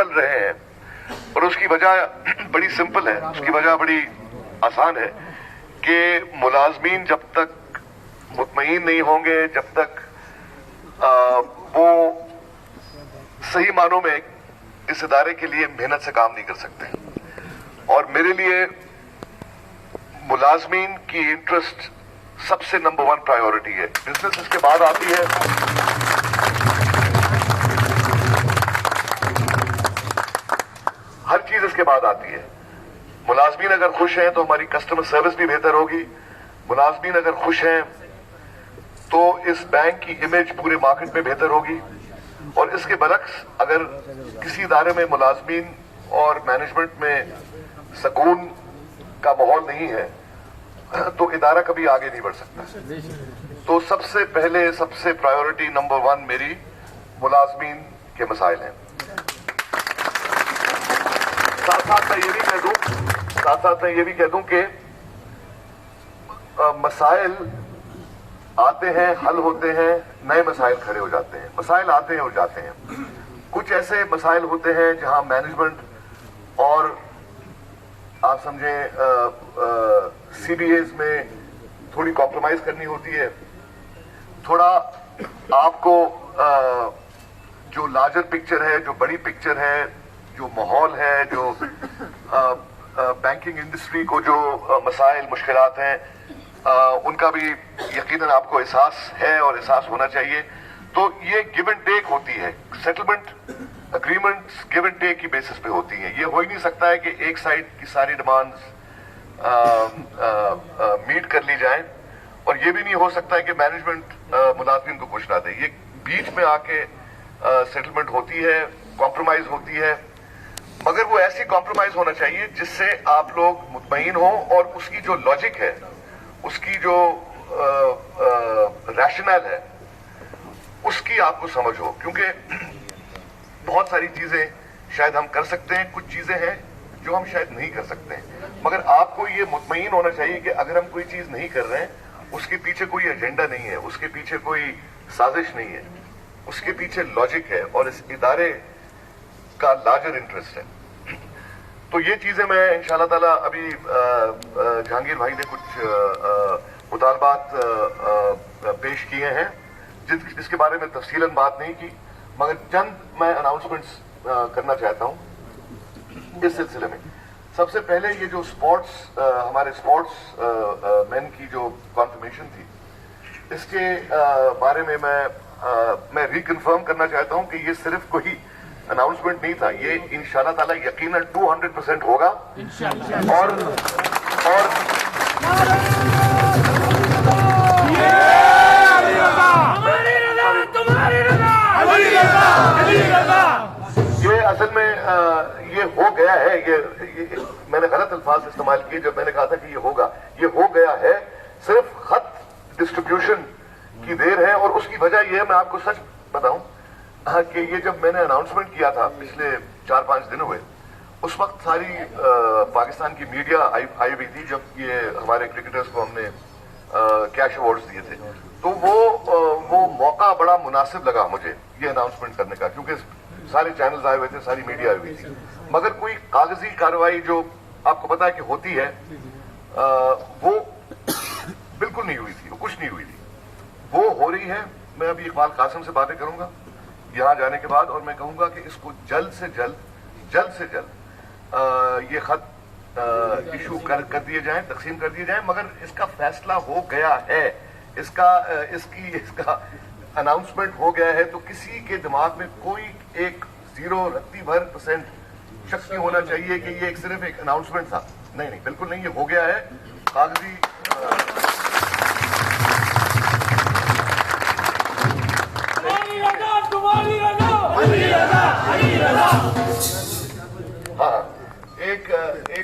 पल रहे हैं, और उसकी वजह बड़ी सिंपल है, उसकी वजह बड़ी आसान है कि मुलाजमीन जब तक मुतमईन नहीं होंगे, जब तक वो सही मानों में इस इदारे के लिए मेहनत से काम नहीं कर सकते। और मेरे लिए मुलाजमीन की इंटरेस्ट सबसे नंबर 1 प्रायोरिटी है। बिजनेस इसके बाद आती है, हर चीज इसके बाद आती है। मुलाजमीन अगर खुश हैं तो हमारी कस्टमर सर्विस भी बेहतर होगी। मुलाजमीन अगर खुश हैं तो इस बैंक की इमेज पूरे मार्केट में बेहतर होगी। और इसके बरक्स अगर किसी इदारे में मुलाजमीन और मैनेजमेंट में सुकून का माहौल नहीं है तो इदारा कभी आगे नहीं बढ़ सकता। तो सबसे पहले सबसे प्रायोरिटी नंबर 1 मेरी मुलाजमीन के मसाइल हैं। साथ साथ मैं ये भी कह दूं कि मसाइल आते हैं, हल होते हैं, नए मसाइल खड़े हो जाते हैं। मसाइल आते हैं और जाते हैं। कुछ ऐसे मसाइल होते हैं जहां मैनेजमेंट और आप समझें सीबीएस में थोड़ी कॉम्प्रोमाइज करनी होती है। थोड़ा आपको जो लार्जर पिक्चर है, जो बड़ी पिक्चर है, जो माहौल है, जो बैंकिंग इंडस्ट्री को जो मसाइल मुश्किलात हैं उनका भी यकीनन आपको एहसास है और एहसास होना चाहिए। तो ये गिव एंड टेक होती है। Settlement agreements give and take की बेसिस पे होती हैं। ये हो ही नहीं सकता है कि एक साइड की सारी डिमांड्स मीट कर ली जाए, और ये भी नहीं हो सकता है कि मैनेजमेंट मुलाजिम को कुछ ना दे। ये बीच में आके सेटलमेंट होती है, कॉम्प्रोमाइज होती है, मगर वो ऐसी कॉम्प्रोमाइज होना चाहिए जिससे आप लोग मुतमईन हो और उसकी जो लॉजिक है, उसकी जो रैशनल है, उसकी आपको समझ हो। क्योंकि बहुत सारी चीजें शायद हम कर सकते हैं, कुछ चीजें हैं जो हम शायद नहीं कर सकते हैं, मगर आपको ये मुतमईन होना चाहिए कि अगर हम कोई चीज नहीं कर रहे हैं उसके पीछे कोई एजेंडा नहीं है, उसके पीछे कोई साजिश नहीं है, उसके पीछे लॉजिक है और इस इदारे का लार्जर इंटरेस्ट है। तो ये चीजें मैं इंशाल्लाह ताला अभी जहांगीर भाई ने कुछ मुतालबात पेश किए हैं जिसके बारे में तफसीलन बात नहीं की, मगर चंद मैं अनाउंसमेंट्स करना चाहता हूं इस सिलसिले में। सबसे पहले ये जो स्पोर्ट्स हमारे स्पोर्ट्स मैन की जो कॉन्फर्मेशन थी, इसके बारे में मैं रिकन्फर्म करना चाहता हूं कि ये सिर्फ कोई अनाउंसमेंट नहीं था, ये इंशाल्लाह ताला यकीनन 200% होगा। ये असल में ये हो गया है, ये मैंने गलत अल्फाज इस्तेमाल किए जब मैंने कहा था कि ये होगा। ये हो गया है, सिर्फ खत डिस्ट्रीब्यूशन की देर है। और उसकी वजह यह है, मैं आपको सच बताऊं कि ये जब मैंने अनाउंसमेंट किया था पिछले 4-5 दिन हुए, उस वक्त सारी पाकिस्तान की मीडिया आई हुई थी जब ये हमारे क्रिकेटर्स को हमने कैश अवार्ड्स दिए थे। तो वो मौका बड़ा मुनासिब लगा मुझे ये अनाउंसमेंट करने का, क्योंकि सारे चैनल्स आए हुए थे, सारी मीडिया आई हुई थी, मगर कोई कागजी कार्रवाई जो आपको पता है कि होती है वो बिल्कुल नहीं हुई थी, वो कुछ नहीं हुई थी। वो हो रही है। मैं अभी इकबाल कासिम से बातें करूंगा यहां जाने के बाद, और मैं कहूंगा कि इसको जल्द से जल्द ये खत इशू कर दिए जाएं, तकसीम कर दिए जाएं। मगर इसका फैसला हो गया है, इसका अनाउंसमेंट हो गया है, तो किसी के दिमाग में कोई एक 0% शक नहीं होना चाहिए कि ये सिर्फ एक अनाउंसमेंट था। नहीं, बिल्कुल नहीं, ये हो गया है कागजी। तुम्हारी रजा